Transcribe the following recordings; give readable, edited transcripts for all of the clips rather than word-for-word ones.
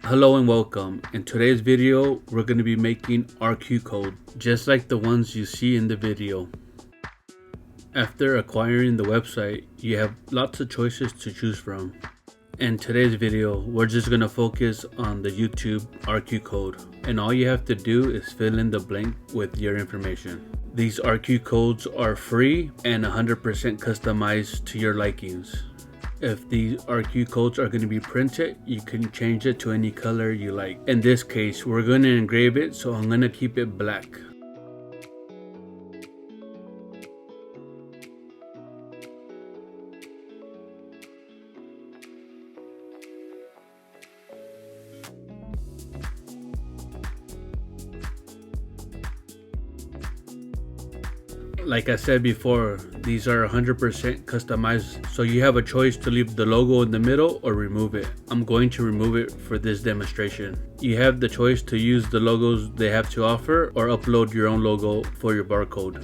Hello and welcome. In today's video, we're going to be making RQ code, just like the ones you see in the video. After acquiring the website, you have lots of choices to choose from. In today's video, we're just going to focus on the YouTube RQ code, and all you have to do is fill in the blank with your information. These RQ codes are free and 100% customized to your likings. If these RQ codes are going to be printed, you can change it to any color you like. In this case, we're going to engrave it, so I'm going to keep it black. Like I said before, these are 100% customized, so you have a choice to leave the logo in the middle or remove it. I'm going to remove it for this demonstration. You have the choice to use the logos they have to offer or upload your own logo for your barcode.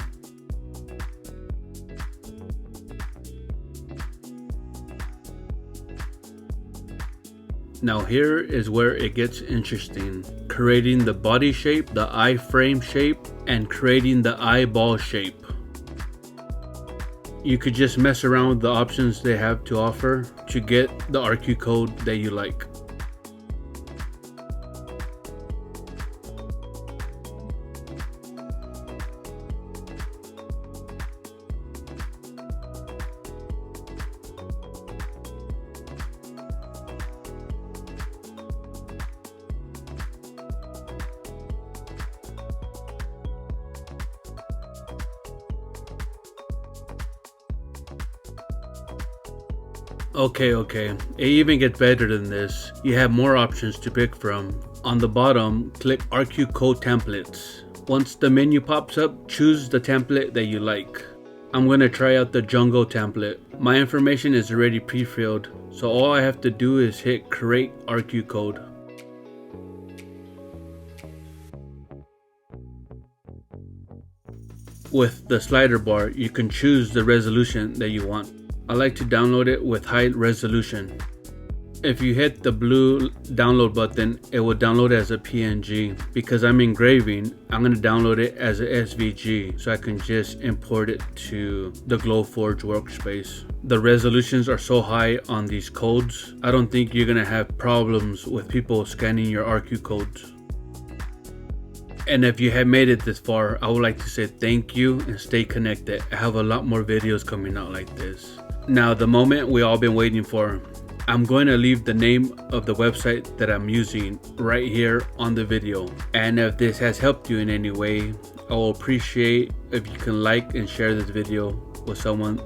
Now here is where it gets interesting. Creating the body shape, the eye frame shape, and creating the eyeball shape. You could just mess around with the options they have to offer to get the RQ code that you like. Okay, it even gets better than this. You have more options to pick from. On the bottom, click RQ code templates. Once the menu pops up, choose the template that you like. I'm going to try out the jungle template. My information is already pre-filled, so all I have to do is hit create RQ code. With the slider bar, you can choose the resolution that you want. I like to download it with high resolution. If you hit the blue download button, it will download as a PNG. Because I'm engraving, I'm going to download it as a SVG so I can just import it to the Glowforge workspace. The resolutions are so high on these codes, I don't think you're going to have problems with people scanning your RQ codes. And if you have made it this far, I would like to say thank you and stay connected. I have a lot more videos coming out like this. Now, the moment we all been waiting for. I'm going to leave the name of the website that I'm using right here on the video. And if this has helped you in any way, I will appreciate if you can like and share this video with someone